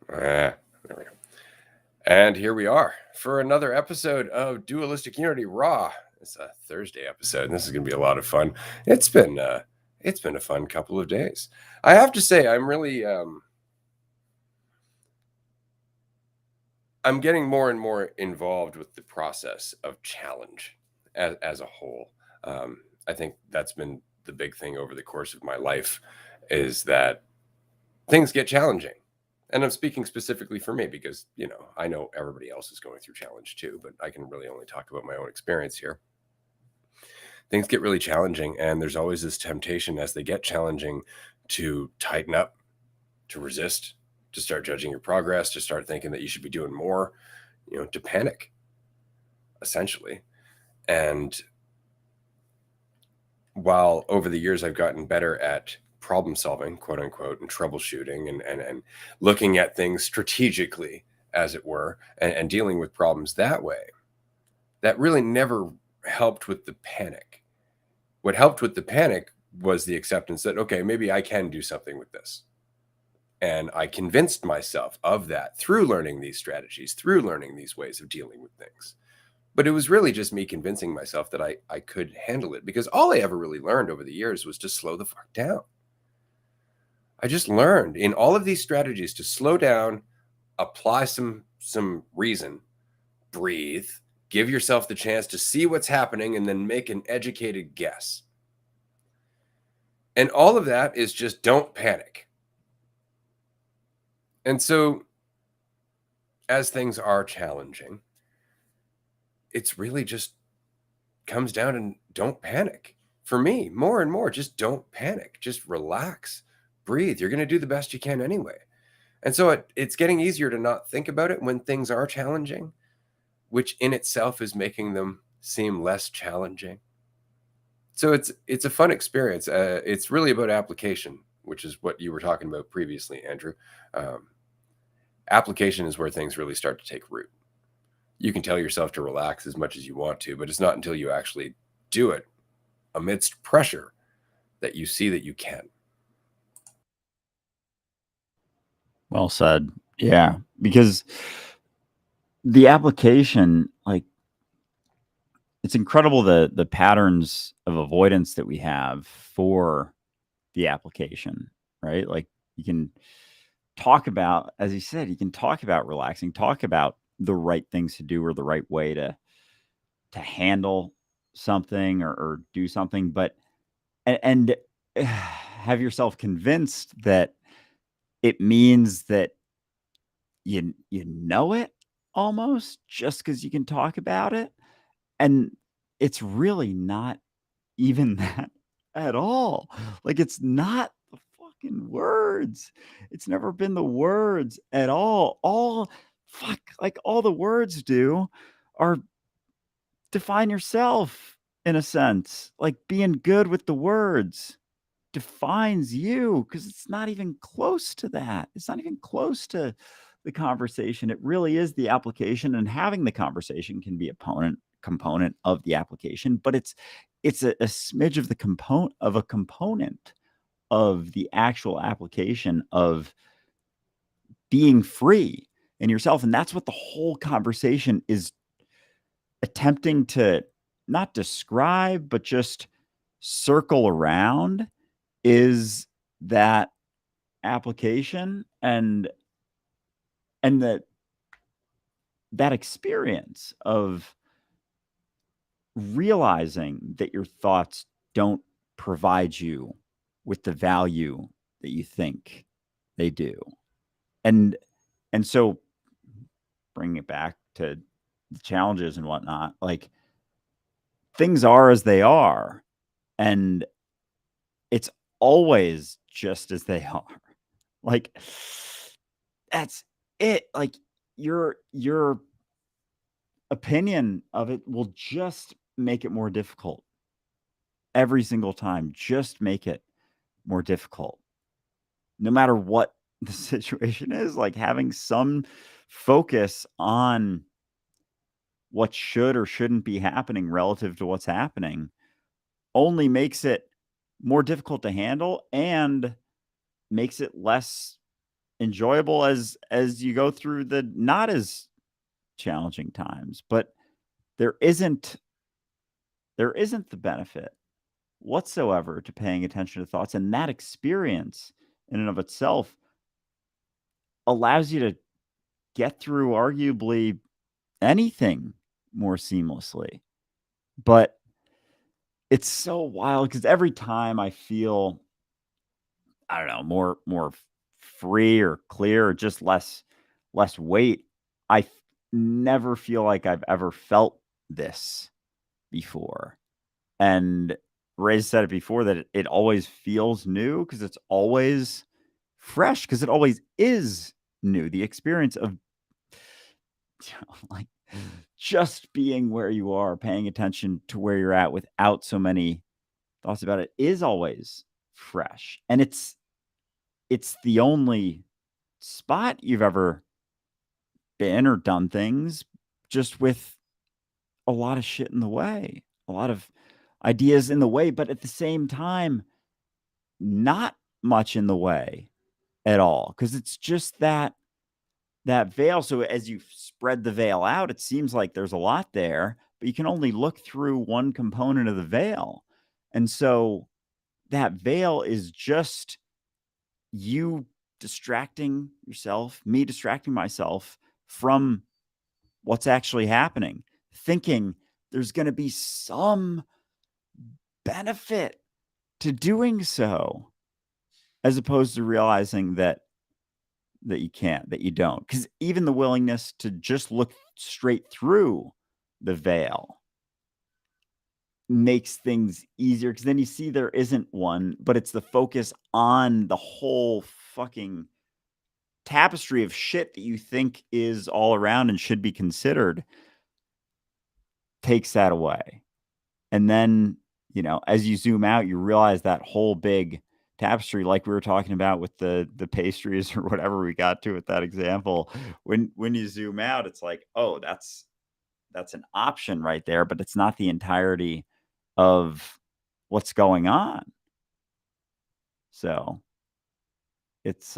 There we go. And here we are for another episode of Dualistic Unity Raw. It's a Thursday episode, and this is going to be a lot of fun. It's been a fun couple of days. I have to say, I'm really I'm getting more and more involved with the process of challenge as a whole. I think that's been the big thing over the course of my life, is that things get challenging. And I'm speaking specifically for me because, I know everybody else is going through challenge too, but I can really only talk about my own experience here. Things get really challenging, and there's always this temptation as they get challenging to tighten up, to resist, to start judging your progress, to start thinking that you should be doing more, to panic, essentially. And while over the years I've gotten better at problem solving, quote unquote, and troubleshooting and looking at things strategically, as it were, and dealing with problems that way, that really never helped with the panic. What helped with the panic was the acceptance that, okay, maybe I can do something with this. And I convinced myself of that through learning these strategies, through learning these ways of dealing with things. But it was really just me convincing myself that I could handle it, because all I ever really learned over the years was to slow the fuck down. I just learned in all of these strategies to slow down, apply some reason, breathe, give yourself the chance to see what's happening, and then make an educated guess. And all of that is just don't panic. And so, as things are challenging, it's really just comes down to don't panic. For me, more and more, just don't panic. Just relax, breathe. You're going to do the best you can anyway. And so it's getting easier to not think about it when things are challenging, which in itself is making them seem less challenging. So it's a fun experience. It's really about application, which is what you were talking about previously, Andrew. Application is where things really start to take root. You can tell yourself to relax as much as you want to, but it's not until you actually do it amidst pressure that you see that you can. Well said. Yeah, because the application, like, it's incredible the patterns of avoidance that we have for the application, right? Like, you can talk about, as you said, you can talk about relaxing, talk about the right things to do or the right way to handle something or do something, but and have yourself convinced that it means that you know it almost just because you can talk about it. And it's really not even that at all. Like, it's not the fucking words. It's never been the words at all. All the words do are define yourself in a sense. Like, being good with the words defines you, because it's not even close to that. It's not even close to the conversation. It really is the application, and having the conversation can be a component of the application, but it's a smidge of the component of the actual application of being free in yourself. And that's what the whole conversation is attempting to not describe, but just circle around, is that application and that experience of realizing that your thoughts don't provide you with the value that you think they do. And so, bringing it back to the challenges and whatnot, like, things are as they are, and it's always just as they are. Like, that's it. Like, your opinion of it will just make it more difficult every single time. Just make it more difficult, no matter what the situation is. Like, having some focus on what should or shouldn't be happening relative to what's happening only makes it more difficult to handle and makes it less enjoyable as you go through the not as challenging times. But there isn't the benefit whatsoever to paying attention to thoughts, and that experience in and of itself allows you to get through arguably anything more seamlessly. But it's so wild because every time I feel, I don't know, more free or clear or just less weight, I never feel like I've ever felt this before. And Ray said it before that it always feels new because it's always fresh, because it always is new. The experience of like just being where you are, paying attention to where you're at without so many thoughts about it is always fresh. And it's the only spot you've ever been or done things just with a lot of shit in the way, a lot of ideas in the way, but at the same time, not much in the way at all, because it's just that veil. So as you spread the veil out, it seems like there's a lot there, but you can only look through one component of the veil. And so that veil is just you distracting yourself, me distracting myself from what's actually happening, thinking there's going to be some benefit to doing so, as opposed to realizing that you can't, that you don't. Because even the willingness to just look straight through the veil makes things easier, because then you see there isn't one, but it's the focus on the whole fucking tapestry of shit that you think is all around and should be considered, takes that away. And then, as you zoom out, you realize that whole big tapestry, like we were talking about with the pastries or whatever we got to with that example. When you zoom out, it's like, oh, that's an option right there, but it's not the entirety of what's going on. So it's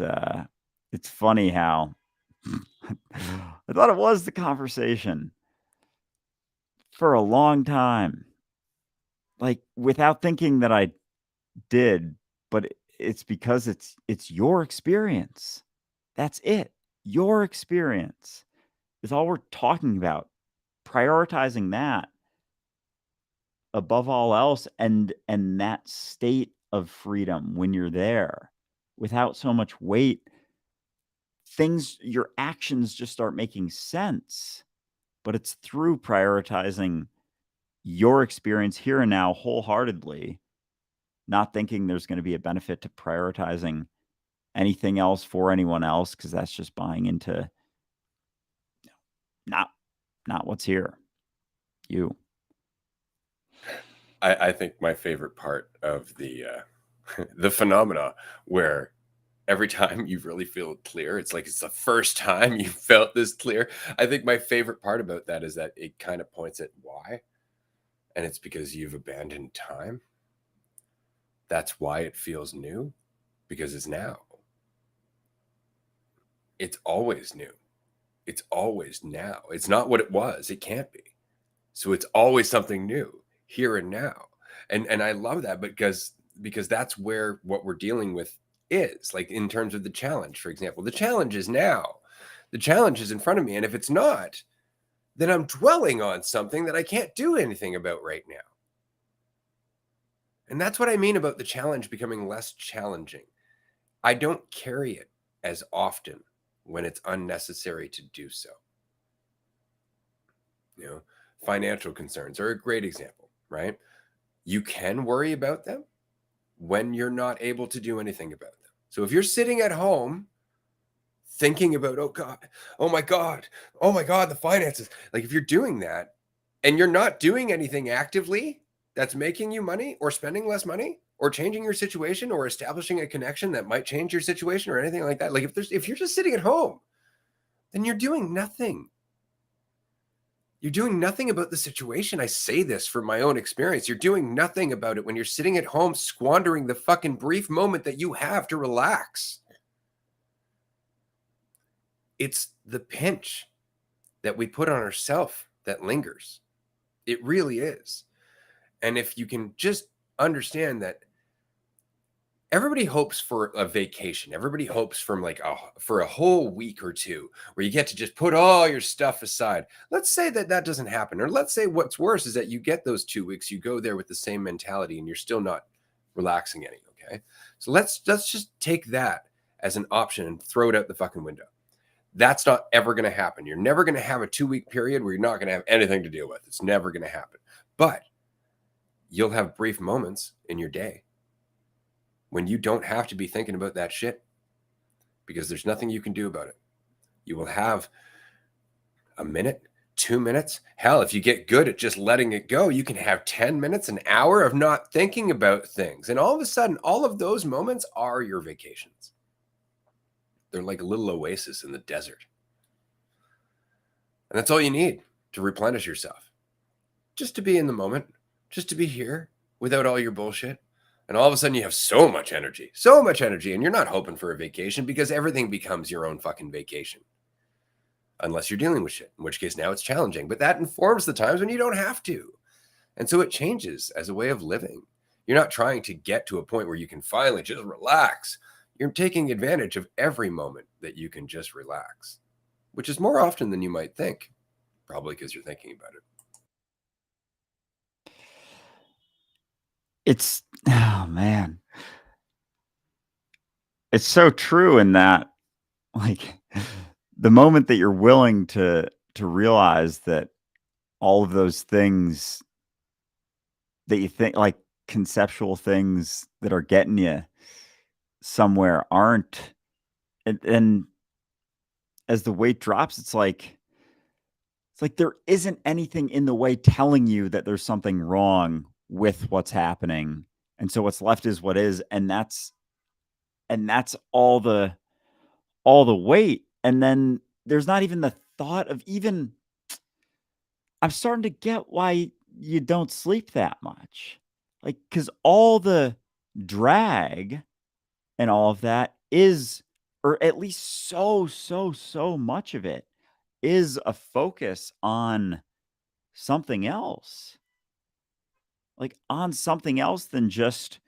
funny how I thought it was the conversation for a long time, like without thinking that I did, but it's because it's your experience. That's it. Your experience is all we're talking about. Prioritizing that above all else, and that state of freedom when you're there without so much weight, your actions just start making sense. But it's through prioritizing your experience here and now wholeheartedly, not thinking there's going to be a benefit to prioritizing anything else for anyone else, because that's just buying into not what's here. You. I think my favorite part of the the phenomena where every time you really feel clear, it's like it's the first time you felt this clear. I think my favorite part about that is that it kind of points at why. And it's because you've abandoned time. That's why it feels new, because it's now. It's always new. It's always now. It's not what it was. It can't be. So it's always something new here and now. And I love that because that's where what we're dealing with is, like in terms of the challenge, for example. The challenge is now. The challenge is in front of me. And if it's not, then I'm dwelling on something that I can't do anything about right now. And that's what I mean about the challenge becoming less challenging. I don't carry it as often when it's unnecessary to do so. Financial concerns are a great example, right? You can worry about them when you're not able to do anything about them. So if you're sitting at home thinking about, oh God, oh my God, the finances, like if you're doing that and you're not doing anything actively that's making you money or spending less money or changing your situation or establishing a connection that might change your situation or anything like that, like if you're just sitting at home, then you're doing nothing. You're doing nothing about the situation. I say this from my own experience. You're doing nothing about it when you're sitting at home squandering the fucking brief moment that you have to relax. it's the pinch that we put on ourselves that lingers. It really is. And if you can just understand that everybody hopes for a vacation. Everybody hopes for a whole week or two where you get to just put all your stuff aside. Let's say that doesn't happen. Or let's say what's worse is that you get those 2 weeks, you go there with the same mentality and you're still not relaxing any, okay? So let's just take that as an option and throw it out the fucking window. That's not ever going to happen. You're never going to have a 2-week period where you're not going to have anything to deal with. It's never going to happen. But you'll have brief moments in your day when you don't have to be thinking about that shit because there's nothing you can do about it. You will have a minute, 2 minutes. Hell, if you get good at just letting it go, you can have 10 minutes, an hour of not thinking about things. And all of a sudden, all of those moments are your vacations. They're like a little oasis in the desert. And that's all you need to replenish yourself. Just to be in the moment, just to be here without all your bullshit. And all of a sudden you have so much energy, and you're not hoping for a vacation because everything becomes your own fucking vacation. Unless you're dealing with shit, in which case now it's challenging. But that informs the times when you don't have to. And so it changes as a way of living. You're not trying to get to a point where you can finally just relax. You're taking advantage of every moment that you can just relax, which is more often than you might think, probably because you're thinking about it. It's, oh man, it's so true in that, like, the moment that you're willing to realize that all of those things that you think, like conceptual things that are getting you somewhere, aren't, and as the weight drops, it's like there isn't anything in the way telling you that there's something wrong with what's happening, and so what's left is what is, and that's all the weight. And then there's not even the thought of even, I'm starting to get why you don't sleep that much. Like, because all the drag and all of that is, or at least so much of it is a focus on something else. Like on something else than just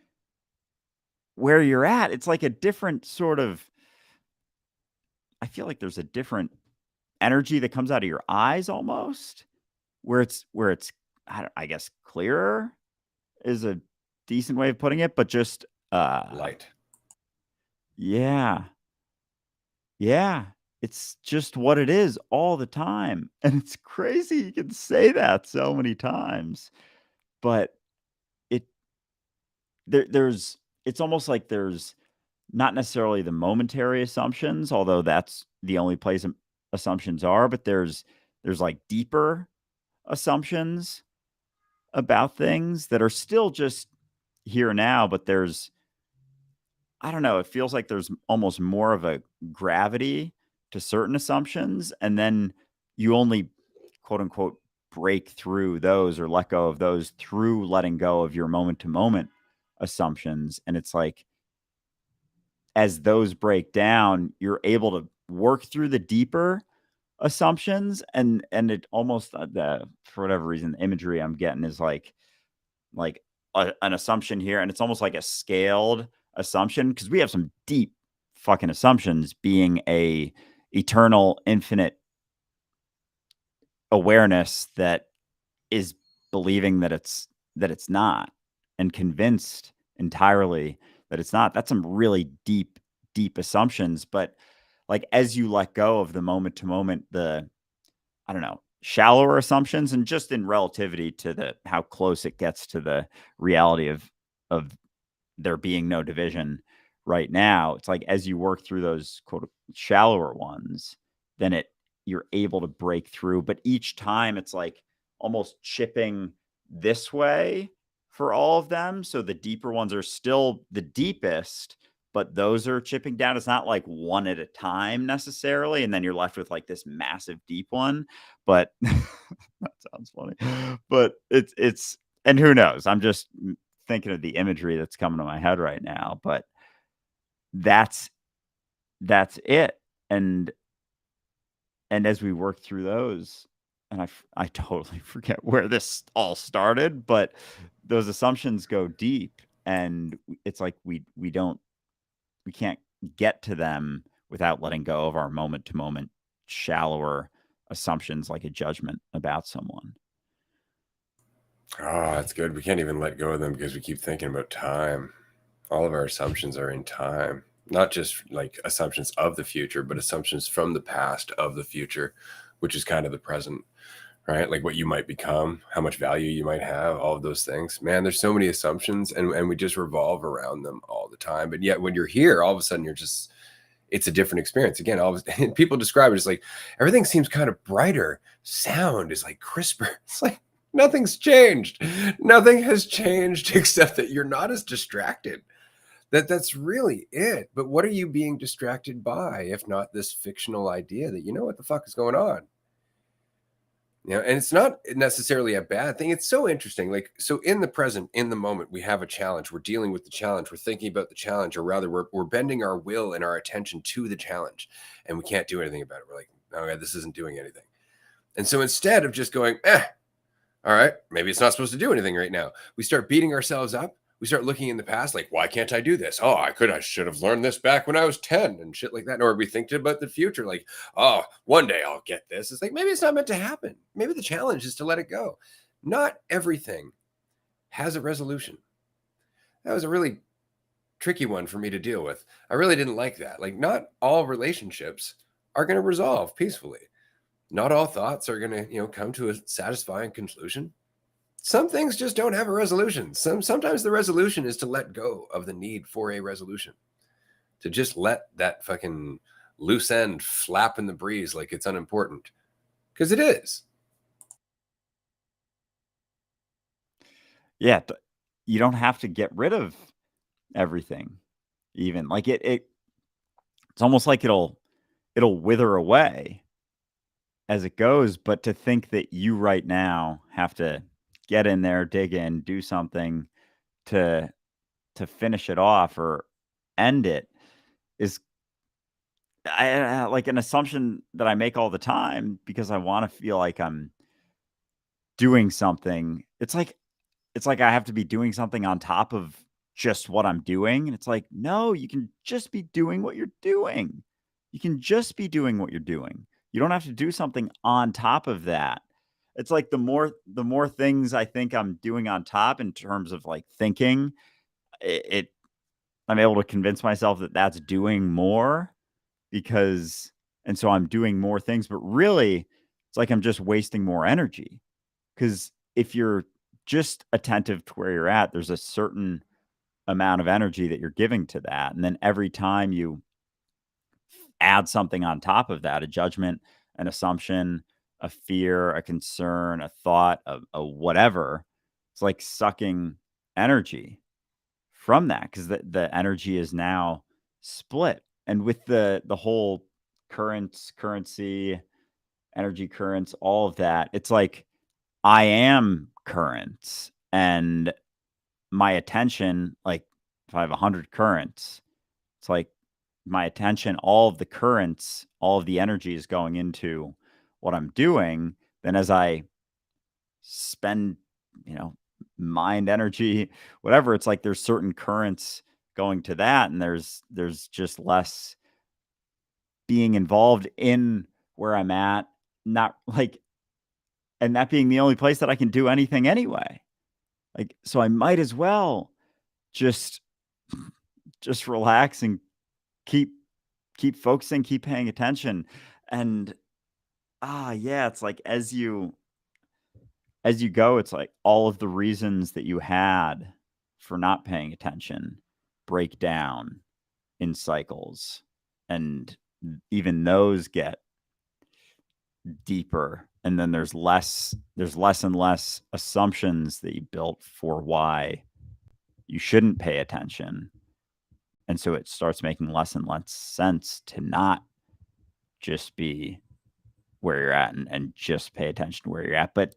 where you're at. It's like a different sort of, I feel like there's a different energy that comes out of your eyes almost, where it's I guess clearer is a decent way of putting it, but just Light. Yeah. Yeah. It's just what it is all the time. And it's crazy you can say that so many times. But it there's it's almost like there's not necessarily the momentary assumptions, although that's the only place assumptions are, but there's like deeper assumptions about things that are still just here now, but there's, I don't know, it feels like there's almost more of a gravity to certain assumptions, and then you only quote unquote break through those or let go of those through letting go of your moment to moment assumptions. And it's like, as those break down, you're able to work through the deeper assumptions, and it almost, the for whatever reason, the imagery I'm getting is like an assumption here, and it's almost like a scaled assumption, because we have some deep fucking assumptions, being a eternal infinite awareness that is believing that it's not, and convinced entirely that it's not. That's some really deep assumptions. But like, as you let go of the moment to moment, the, I don't know, shallower assumptions, and just in relativity to the how close it gets to the reality of there being no division right now, it's like, as you work through those quote shallower ones, then you're able to break through. But each time it's like almost chipping this way for all of them, so the deeper ones are still the deepest, but those are chipping down. It's not like one at a time necessarily, and then you're left with like this massive deep one. But that sounds funny. But it's and who knows? I'm just thinking of the imagery that's coming to my head right now. But that's it. And and as we work through those, and I totally forget where this all started, but those assumptions go deep, and it's like we can't get to them without letting go of our moment to moment shallower assumptions, like a judgment about someone. Oh, that's good. We can't even let go of them because we keep thinking about time. All of our assumptions are in time, not just like assumptions of the future, but assumptions from the past of the future, which is kind of the present, right? Like what you might become, how much value you might have, all of those things. Man, there's so many assumptions, and we just revolve around them all the time. But yet when you're here, all of a sudden you're just, it's a different experience. Again, people describe it as like everything seems kind of brighter. Sound is like crisper. It's like nothing's changed. Nothing has changed except that you're not as distracted. That's really it. But what are you being distracted by, if not this fictional idea that you know what the fuck is going on? And it's not necessarily a bad thing. It's so interesting. Like, so in the present, in the moment, we have a challenge. We're dealing with the challenge. We're thinking about the challenge, or rather, we're bending our will and our attention to the challenge, and we can't do anything about it. We're like, oh, God, this isn't doing anything. And so instead of just going, all right, maybe it's not supposed to do anything right now, we start beating ourselves up. We start looking in the past, like, why can't I do this? Oh, I should have learned this back when I was 10 and shit like that. Or we think about the future, like, oh, one day I'll get this. It's like, maybe it's not meant to happen. Maybe the challenge is to let it go. Not everything has a resolution. That was a really tricky one for me to deal with. I really didn't like that. Like, not all relationships are going to resolve peacefully. Not all thoughts are going to, come to a satisfying conclusion. Some things just don't have a resolution. Sometimes the resolution is to let go of the need for a resolution. To just let that fucking loose end flap in the breeze like it's unimportant. Because it is. Yeah, you don't have to get rid of everything. Even like it's almost like it'll wither away as it goes. But to think that you right now have to get in there, dig in, do something to finish it off or end it is like an assumption that I make all the time because I want to feel like I'm doing something. It's like I have to be doing something on top of just what I'm doing. And it's like, no, you can just be doing what you're doing. You can just be doing what you're doing. You don't have to do something on top of that. It's like the more things I think I'm doing on top in terms of like thinking, it I'm able to convince myself that that's doing more because and so I'm doing more things, but really it's like I'm just wasting more energy. Because if you're just attentive to where you're at, there's a certain amount of energy that you're giving to that. And then every time you add something on top of that, a judgment, an assumption, a fear, a concern, a thought, a whatever, it's like sucking energy from that because the energy is now split. And with the whole currency, energy currents, all of that, it's like I am currents and my attention, like if I have 100 currents, it's like my attention, all of the currents, all of the energy is going into what I'm doing. Then as I spend, you know, mind energy, whatever, it's like there's certain currents going to that and there's just less being involved in where I'm at, not like and that being the only place that I can do anything anyway. Like, so I might as well just relax and keep focusing, keep paying attention. And yeah, it's like as you go, it's like all of the reasons that you had for not paying attention break down in cycles. And even those get deeper. And then there's less and less assumptions that you built for why you shouldn't pay attention. And so it starts making less and less sense to not just be where you're at and just pay attention to where you're at. But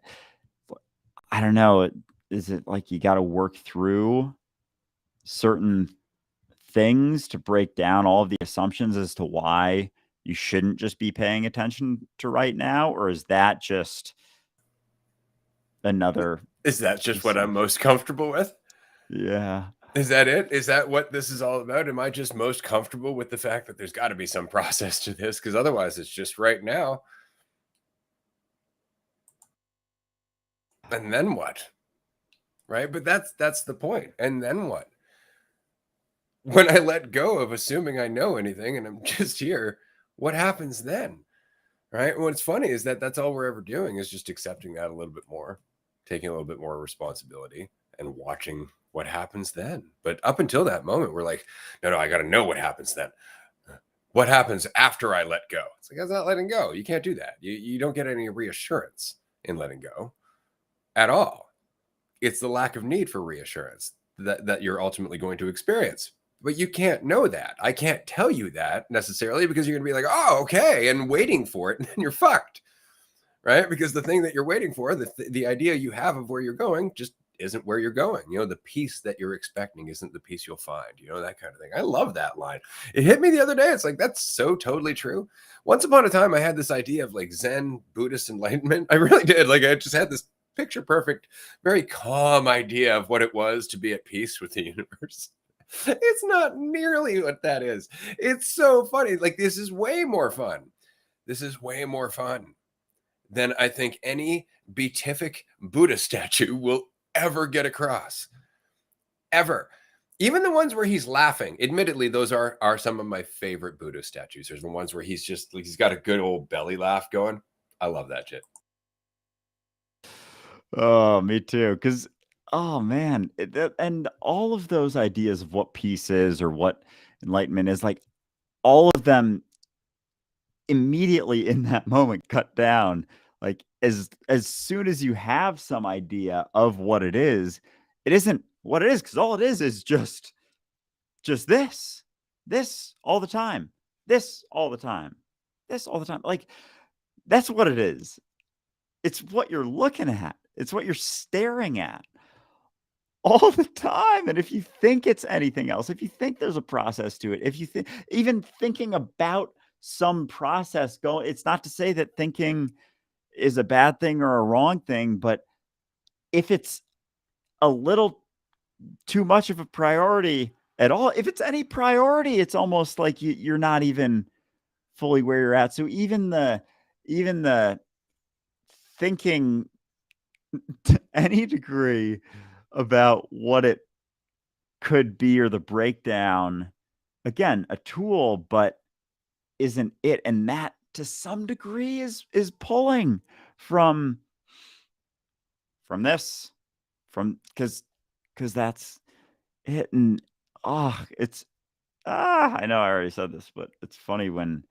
I don't know. Is it like you got to work through certain things to break down all of the assumptions as to why you shouldn't just be paying attention to right now? Or is that just another Is that just piece what I'm of, most comfortable with? yeah. Is that it? Is that what this is all about? Am I just most comfortable with the fact that there's got to be some process to this? Because otherwise, it's just right now. And then what? Right? But that's the point. And then what? When I let go of assuming I know anything and I'm just here, what happens then? Right? What's funny is that that's all we're ever doing is just accepting that a little bit more, taking a little bit more responsibility and watching what happens then. But up until that moment, we're like, no, I got to know what happens then. What happens after I let go? It's like, that's not letting go. You can't do that. You don't get any reassurance in letting go at all. It's the lack of need for reassurance that you're ultimately going to experience. But you can't know that. I can't tell you that necessarily because you're going to be like, oh, okay, and waiting for it, and then you're fucked, right? Because the thing that you're waiting for, the idea you have of where you're going, just isn't where you're going. The peace that you're expecting isn't the peace you'll find, that kind of thing. I love that line. It hit me the other day. It's like, that's so totally true. Once upon a time, I had this idea of like Zen Buddhist enlightenment. I really did. Like, I just had this picture perfect, very calm idea of what it was to be at peace with the universe. It's not nearly what that is. It's so funny. Like, this is way more fun. This is way more fun than I think any beatific Buddha statue will ever get across. Ever. Even the ones where he's laughing. Admittedly, those are some of my favorite Buddha statues. There's the ones where he's got a good old belly laugh going. I love that shit. Oh, me too. Because, oh man, and all of those ideas of what peace is or what enlightenment is, like all of them immediately in that moment cut down. Like as soon as you have some idea of what it isn't what it is, because all it is just this all the time, this all the time, this all the time. Like that's what it is. It's what you're looking at. It's what you're staring at all the time. And if you think it's anything else, if you think there's a process to it, if you think even thinking about some process going, it's not to say that thinking is a bad thing or a wrong thing, but if it's a little too much of a priority at all, if it's any priority, it's almost like you're not even fully where you're at. So even the thinking to any degree about what it could be or the breakdown, again, a tool, but isn't it. And that to some degree is pulling from this, from because that's it. And it's I know I already said this, but it's funny when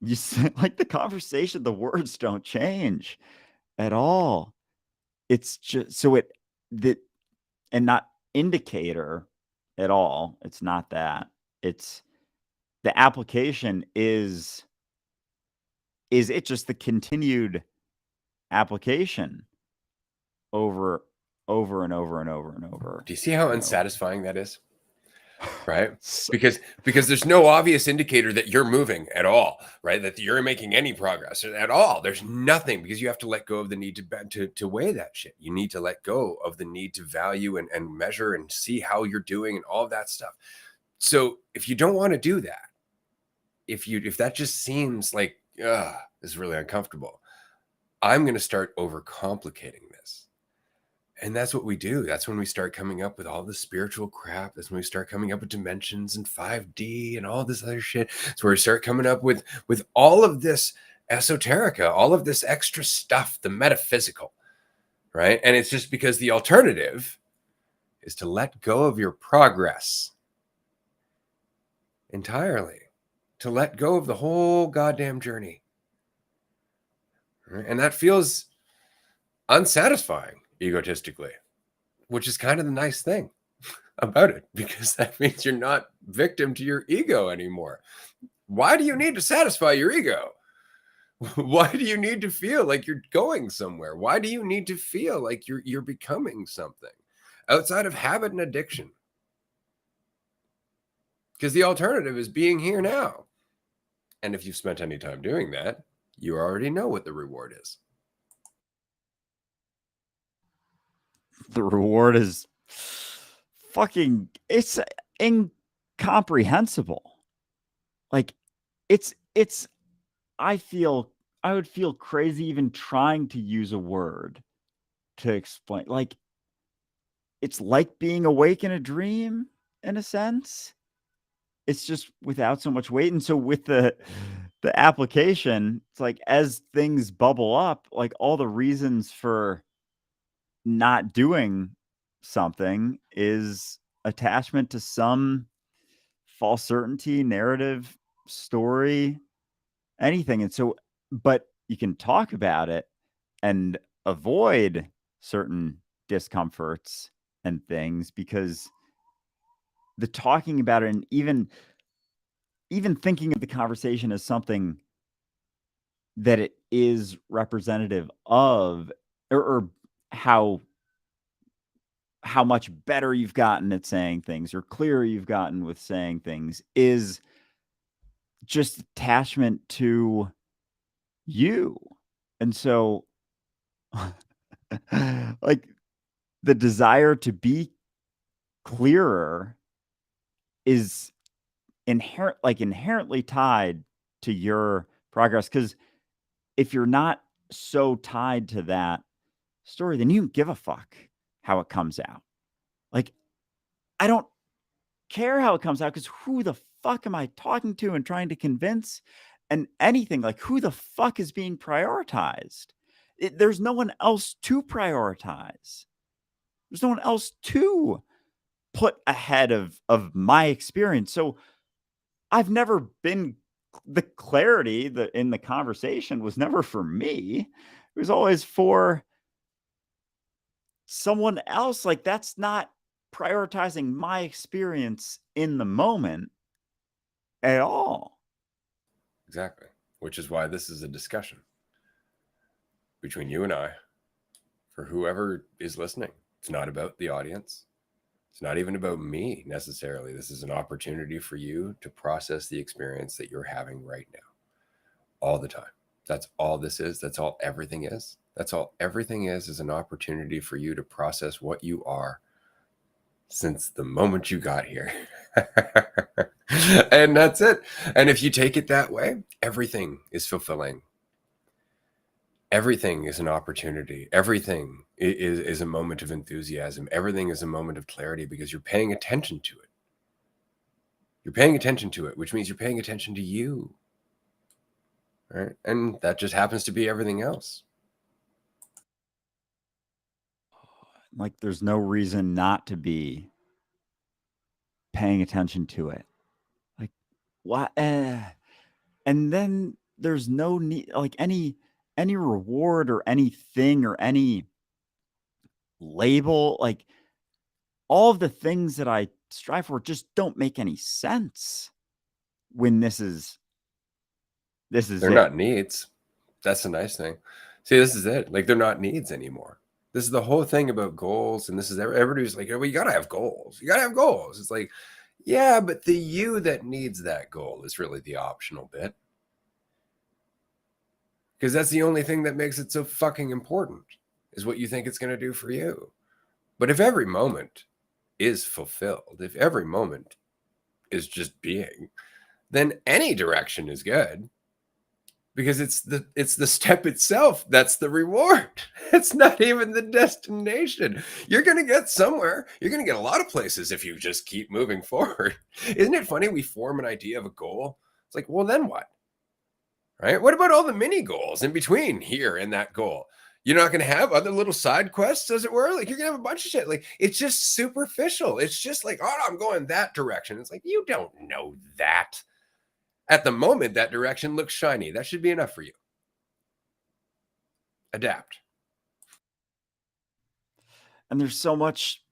you say like the conversation, the words don't change at all. It's just so it that and not indicator at all. It's not that. It's the application is it just the continued application over and over and over and over Do you see how and over. unsatisfying that is? Right? So, Because there's no obvious indicator that you're moving at all, right? That you're making any progress at all. There's nothing because you have to let go of the need to weigh that shit. You need to let go of the need to value and measure and see how you're doing and all of that stuff. So if you don't want to do that, if that just seems like is really uncomfortable, I'm going to start overcomplicating this. And that's what we do. That's when we start coming up with all the spiritual crap. That's when we start coming up with dimensions and 5D and all this other shit. It's where we start coming up with all of this esoterica, all of this extra stuff, the metaphysical, right? And it's just because the alternative is to let go of your progress entirely, to let go of the whole goddamn journey. Right? And that feels unsatisfying egotistically, which is kind of the nice thing about it, because that means you're not victim to your ego anymore. Why do you need to satisfy your ego? Why do you need to feel like you're going somewhere? Why do you need to feel like you're becoming something outside of habit and addiction? Because the alternative is being here now. And if you've spent any time doing that, you already know what the reward is. The reward is fucking, it's incomprehensible. Like, it's I would feel crazy even trying to use a word to explain. Like, it's like being awake in a dream in a sense. It's just without so much weight. And so with the application, it's like as things bubble up, like all the reasons for not doing something is attachment to some false certainty, narrative, story, anything. And so, but you can talk about it and avoid certain discomforts and things because the talking about it and even thinking of the conversation as something that it is representative of or how much better you've gotten at saying things or clearer you've gotten with saying things is just attachment to you. And so like the desire to be clearer is inherently tied to your progress. Because if you're not so tied to that story, then you don't give a fuck how it comes out. Like, I don't care how it comes out because who the fuck am I talking to and trying to convince? And anything like who the fuck is being prioritized? There's no one else to prioritize. There's no one else to put ahead of my experience. So I've never been the clarity that in the conversation was never for me. It was always for someone else. Like that's not prioritizing my experience in the moment at all. Exactly. Which is why this is a discussion between you and I for whoever is listening. It's not about the audience. It's not even about me necessarily. This is an opportunity for you to process the experience that you're having right now, all the time. That's all this is. That's all everything is. That's all everything is an opportunity for you to process what you are since the moment you got here. And that's it. And if you take it that way, everything is fulfilling. Everything is an opportunity. Everything is a moment of enthusiasm. Everything is a moment of clarity because you're paying attention to it. You're paying attention to it, which means you're paying attention to you. Right? And that just happens to be everything else. Like there's no reason not to be paying attention to it. Like what? And then there's no need, like any reward or anything or any label, like all of the things that I strive for just don't make any sense when this is They're it. not needs. That's the nice thing. See, this is it. Like they're not needs anymore. This is the whole thing about goals. And this is everybody's like, well, you got to have goals. You got to have goals. It's like, yeah, but the you that needs that goal is really the optional bit. Because that's the only thing that makes it so fucking important is what you think it's going to do for you. But if every moment is fulfilled, if every moment is just being, then any direction is good because it's the step itself that's the reward. It's not even the destination. You're going to get somewhere. You're going to get a lot of places if you just keep moving forward. Isn't it funny we form an idea of a goal? It's like, well, then what? Right? What about all the mini goals in between here and that goal? You're not going to have other little side quests, as it were. Like you're going to have a bunch of shit. Like it's just superficial. It's just like, oh, I'm going that direction. It's like you don't know that. At the moment, that direction looks shiny. That should be enough for you. Adapt. And there's so much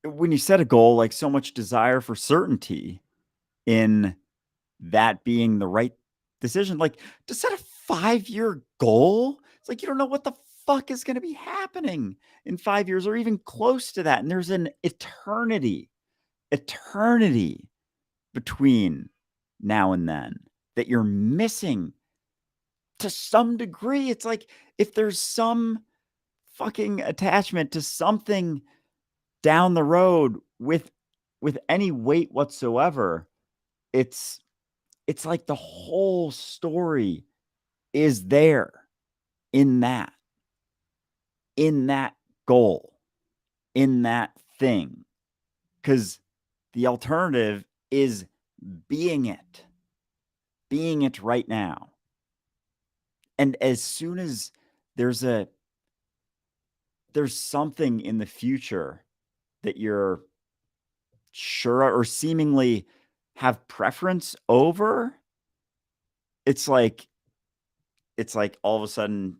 when you set a goal, like so much desire for certainty in that being the right decision. Like to set a 5-year goal, it's like you don't know what the fuck is going to be happening in 5 years or even close to that. And there's an eternity between now and then. that you're missing to some degree. It's like if there's some fucking attachment to something down the road with any weight whatsoever, it's like the whole story is there in that goal, in that thing, because the alternative is being it right now. And as soon as there's something in the future that you're sure or seemingly have preference over, it's like all of a sudden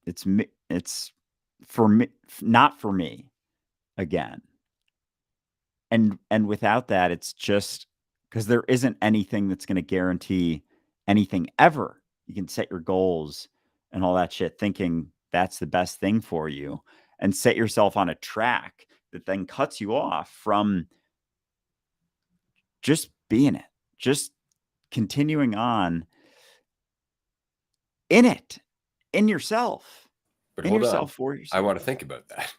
it's for me, not for me again. And without that, it's just because there isn't anything that's going to guarantee anything ever. You can set your goals and all that shit thinking that's the best thing for you, and set yourself on a track that then cuts you off from just being it, just continuing on in it, in yourself, But in hold yourself, on. for I yourself. want to think about that.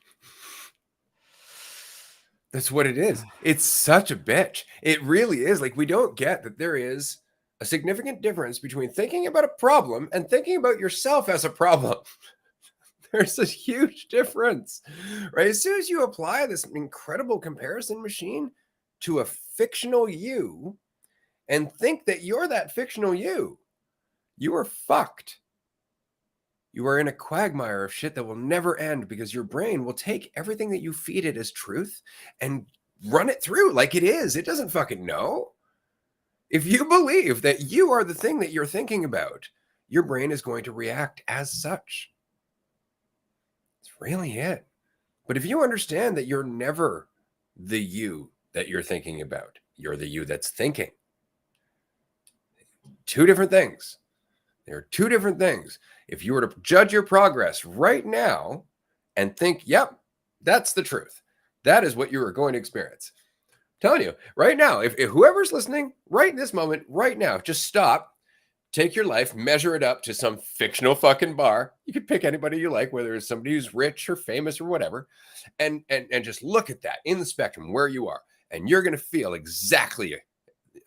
That's what it is. It's such a bitch. It really is. Like, we don't get that there is a significant difference between thinking about a problem and thinking about yourself as a problem. There's a huge difference, right? As soon as you apply this incredible comparison machine to a fictional you and think that you're that fictional you are fucked. You are in a quagmire of shit that will never end, because your brain will take everything that you feed it as truth and run it through like it is. It doesn't fucking know. If you believe that you are the thing that you're thinking about, your brain is going to react as such. It's really it. But if you understand that you're never the you that you're thinking about, you're the you that's thinking. Two different things. There are two different things. If you were to judge your progress right now and think, yep, that's the truth, that is what you are going to experience. I'm telling you right now, if whoever's listening right in this moment, right now, just stop, take your life, measure it up to some fictional fucking bar. You could pick anybody you like, whether it's somebody who's rich or famous or whatever, and just look at that in the spectrum where you are, and you're going to feel exactly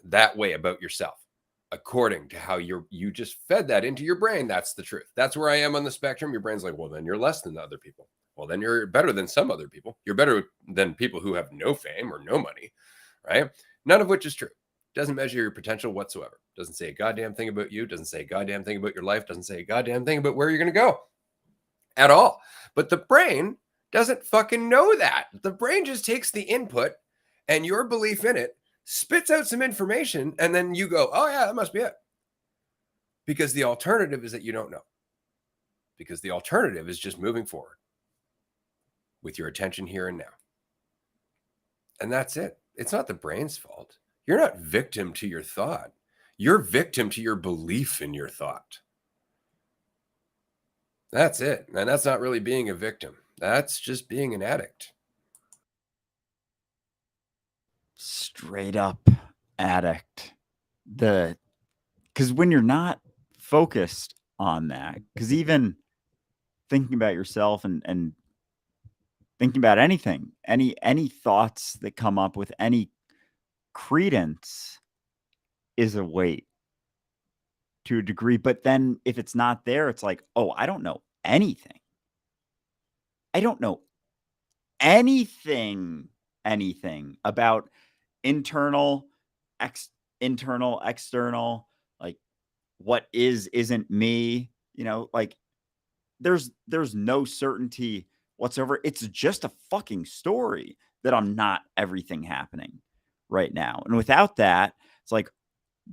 that way about yourself, according to how you just fed that into your brain. That's the truth. That's where I am on the spectrum. Your brain's like, well, then you're less than other people. Well, then you're better than some other people. You're better than people who have no fame or no money, right? None of which is true. Doesn't measure your potential whatsoever. Doesn't say a goddamn thing about you. Doesn't say a goddamn thing about your life. Doesn't say a goddamn thing about where you're going to go at all. But the brain doesn't fucking know that. The brain just takes the input and your belief in it, spits out some information, and then you go, oh yeah, that must be it. Because the alternative is that you don't know. Because the alternative is just moving forward with your attention here and now. And that's it. It's not the brain's fault. You're not victim to your thought. You're victim to your belief in your thought. That's it. And that's not really being a victim. That's just being an addict. Straight up addict. Because when you're not focused on that, because even thinking about yourself and thinking about anything, any thoughts that come up with any credence is a weight to a degree. But then if it's not there, it's like, oh, I don't know anything. I don't know anything about internal, external, like what isn't me, like there's no certainty whatsoever. It's just a fucking story that I'm not everything happening right now. And without that, it's like,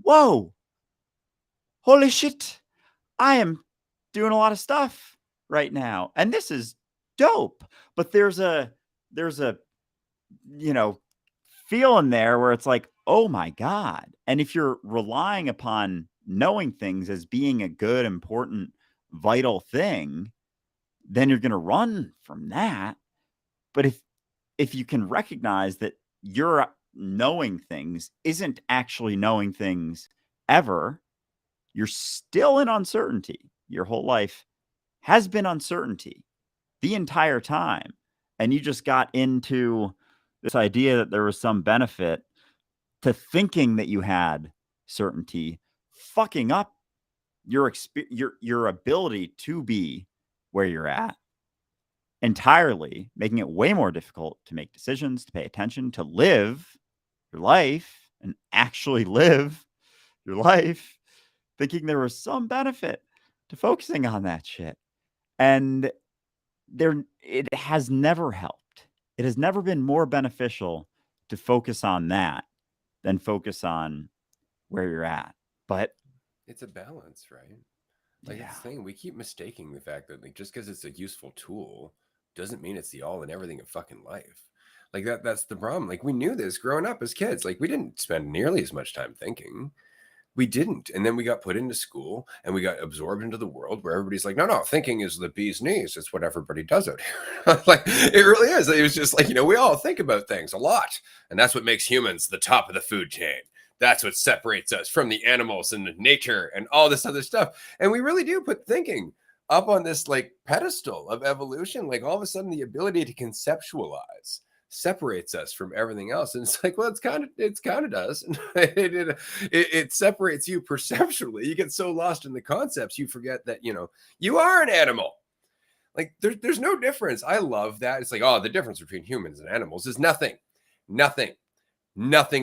whoa, holy shit, I am doing a lot of stuff right now. And this is dope. But there's a, feeling there where it's like, oh my God. And if you're relying upon knowing things as being a good, important, vital thing, then you're going to run from that. But if you can recognize that you're knowing things isn't actually knowing things ever, you're still in uncertainty. Your whole life has been uncertainty the entire time. And you just got into this idea that there was some benefit to thinking that you had certainty, fucking up your ability to be where you're at entirely, making it way more difficult to make decisions, to pay attention, to live your life and actually live your life, thinking there was some benefit to focusing on that shit. And it has never helped. It has never been more beneficial to focus on that than focus on where you're at. But It's a balance, right? Like yeah, that's the thing. We keep mistaking the fact that like just because it's a useful tool doesn't mean it's the all and everything of fucking life. Like that's the problem. Like we knew this growing up as kids. Like we didn't spend nearly as much time thinking. We didn't. And then we got put into school and we got absorbed into the world where everybody's like, no, thinking is the bee's knees. It's what everybody does out here. Like it really is. It was just like, we all think about things a lot. And that's what makes humans the top of the food chain. That's what separates us from the animals and the nature and all this other stuff. And we really do put thinking up on this like pedestal of evolution. Like all of a sudden the ability to conceptualize separates us from everything else. And it's like, well, it's kind of does. It separates you perceptually. You get so lost in the concepts, you forget that, you are an animal. Like there's no difference. I love that. It's like, oh, the difference between humans and animals is nothing, nothing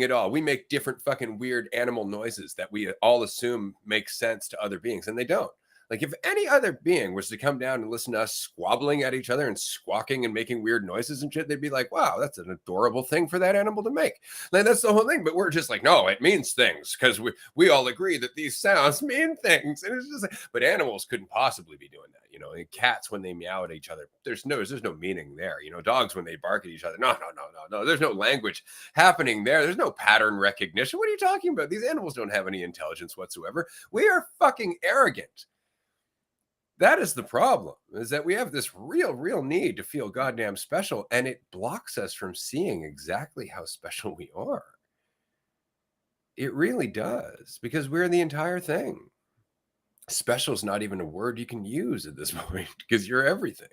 at all. We make different fucking weird animal noises that we all assume make sense to other beings, and they don't. Like if any other being was to come down and listen to us squabbling at each other and squawking and making weird noises and shit, they'd be like, wow, that's an adorable thing for that animal to make. Like that's the whole thing. But we're just like, no, it means things because we all agree that these sounds mean things. And it's just like, but animals couldn't possibly be doing that. And cats, when they meow at each other, there's no meaning there. Dogs, when they bark at each other, no. There's no language happening there. There's no pattern recognition. What are you talking about? These animals don't have any intelligence whatsoever. We are fucking arrogant. That is the problem, is that we have this real need to feel goddamn special, and it blocks us from seeing exactly how special we are. It really does, because we're the entire thing. Special is not even a word you can use at this point because you're everything.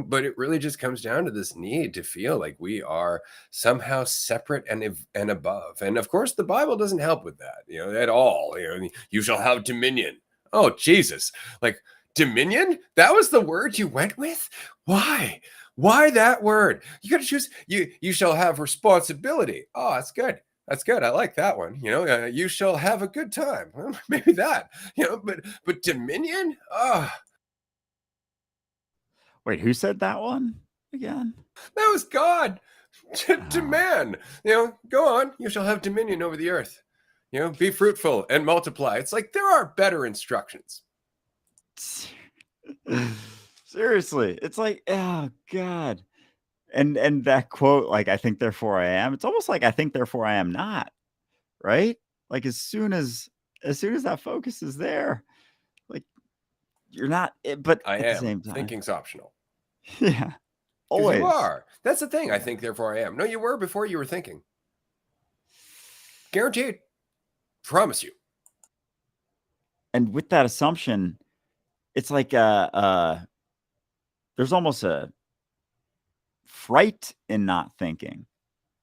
But it really just comes down to this need to feel like we are somehow separate and above. And of course, the Bible doesn't help with that, at all. You shall have dominion. Oh, Jesus. Like dominion? That was the word you went with? Why? Why that word? You got to choose. You shall have responsibility. Oh, that's good. That's good. I like that one. You shall have a good time. Well, maybe that. But dominion? Oh, wait, who said that one again? that was God to man. Go on. You shall have dominion over the earth. Be fruitful and multiply. It's like there are better instructions. Seriously, it's like, oh God. And that quote, like, I think therefore I am. It's almost like I think therefore I am not, right? Like as soon as that focus is there, like you're not. But I at the am. same time, Thinking's optional. yeah, Because you always. are. That's the thing. I think therefore I am. No, you were before you were thinking. Guaranteed. Promise you. And with that assumption, it's like there's almost a fright in not thinking.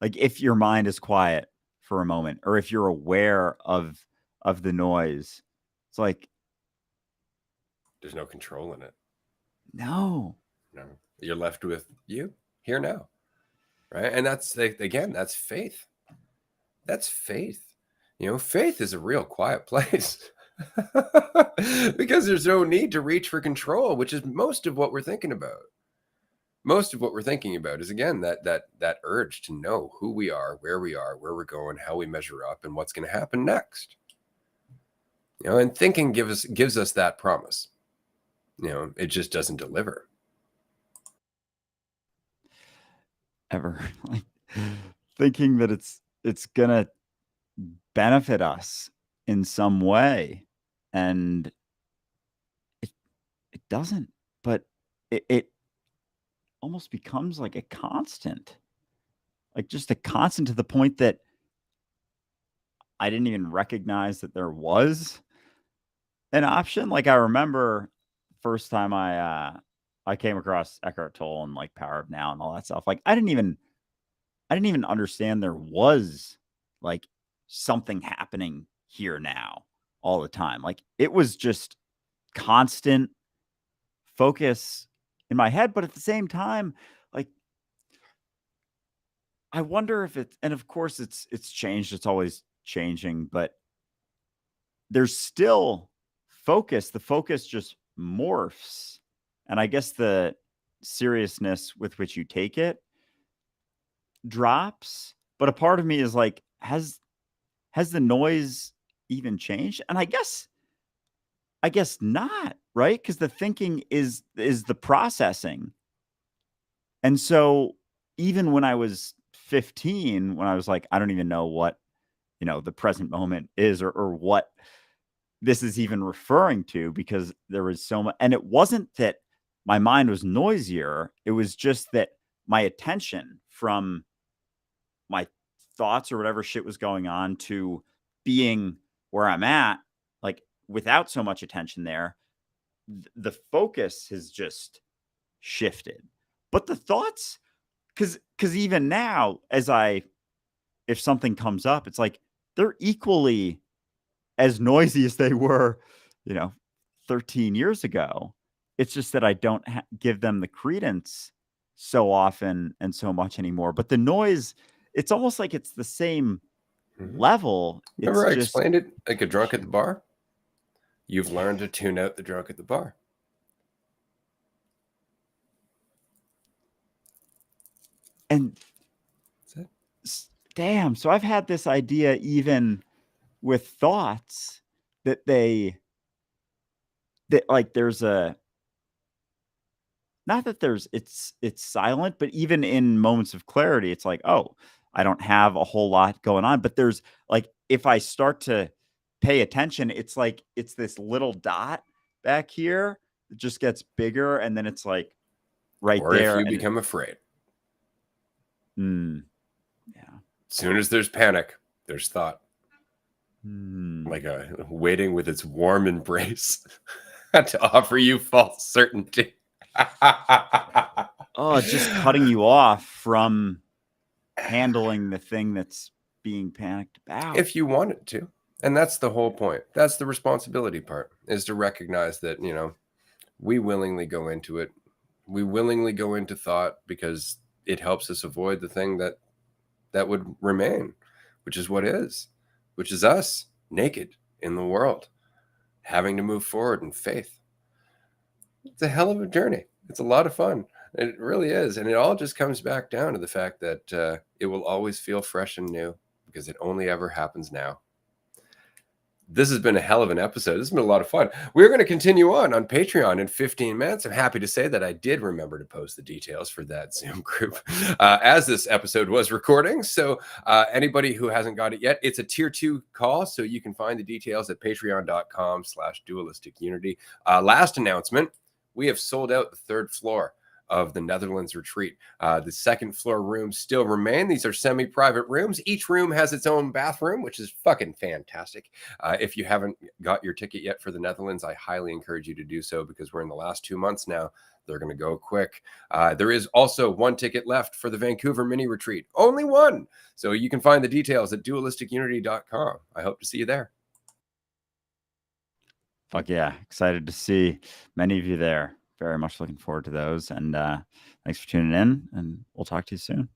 Like if your mind is quiet for a moment, or if you're aware of the noise, it's like There's no control in it. no. You're left with you here now. Right. And that's, again, that's faith. That's faith. Faith is a real quiet place. Because there's no need to reach for control, which is most of what we're thinking about. Most of what we're thinking about is, again, that urge to know who we are, where we're going, how we measure up, and what's going to happen next. And thinking gives us that promise. It just doesn't deliver. Ever like thinking that it's gonna benefit us in some way, and it doesn't. But it almost becomes like a constant, like just a constant to the point that I didn't even recognize that there was an option. Like I remember first time I came across Eckhart Tolle and like Power of Now and all that stuff. Like I didn't even understand there was like something happening here now all the time. Like it was just constant focus in my head, but at the same time, like I wonder if it's, and of course it's changed, it's always changing, but there's still focus. The focus just morphs. And I guess the seriousness with which you take it drops. But a part of me is like, has the noise even changed? And I guess not, right? Because the thinking is the processing. And so even when I was 15, when I was like, I don't even know what, the present moment is or what this is even referring to, because there was so much. And it wasn't that my mind was noisier. It was just that my attention from my thoughts or whatever shit was going on to being where I'm at, like without so much attention there, the focus has just shifted. But the thoughts, because even now, if something comes up, it's like they're equally as noisy as they were, you know, 13 years ago. It's just that I don't give them the credence so often and so much anymore. But the noise, it's almost like it's the same level. Remember, It's I just explained it like a drunk at the bar? You've learned to tune out the drunk at the bar. and damn. So I've had this idea even with thoughts that like there's a, not that there's, it's silent, but even in moments of clarity, it's like, oh, I don't have a whole lot going on. But there's like, if I start to pay attention, it's like it's this little dot back here that just gets bigger, and then it's like right or there. Or if you and become afraid. Yeah. As soon as there's panic, there's thought. Hmm. Like a waiting with its warm embrace to offer you false certainty. Oh, just cutting you off from handling the thing that's being panicked about. If you want it to. And that's the whole point. That's the responsibility part, is to recognize that, we willingly go into it. We willingly go into thought because it helps us avoid the thing that would remain, which is which is us naked in the world, having to move forward in faith. It's a hell of a journey. It's a lot of fun. It really is. And it all just comes back down to the fact that it will always feel fresh and new because it only ever happens now. This has been a hell of an episode. This has been a lot of fun. We're going to continue on Patreon in 15 minutes. I'm happy to say that I did remember to post the details for that Zoom group as this episode was recording. So anybody who hasn't got it yet, it's a tier 2 call. So you can find the details at patreon.com/dualistic unity. Last announcement, we have sold out the 3rd floor of the Netherlands retreat. The 2nd floor rooms still remain. These are semi-private rooms. Each room has its own bathroom, which is fucking fantastic. If you haven't got your ticket yet for the Netherlands, I highly encourage you to do so because we're in the last 2 months now. They're going to go quick. There is also 1 ticket left for the Vancouver mini retreat. Only 1. So you can find the details at dualisticunity.com. I hope to see you there. Fuck yeah. Excited to see many of you there. Very much looking forward to those. And thanks for tuning in, and we'll talk to you soon.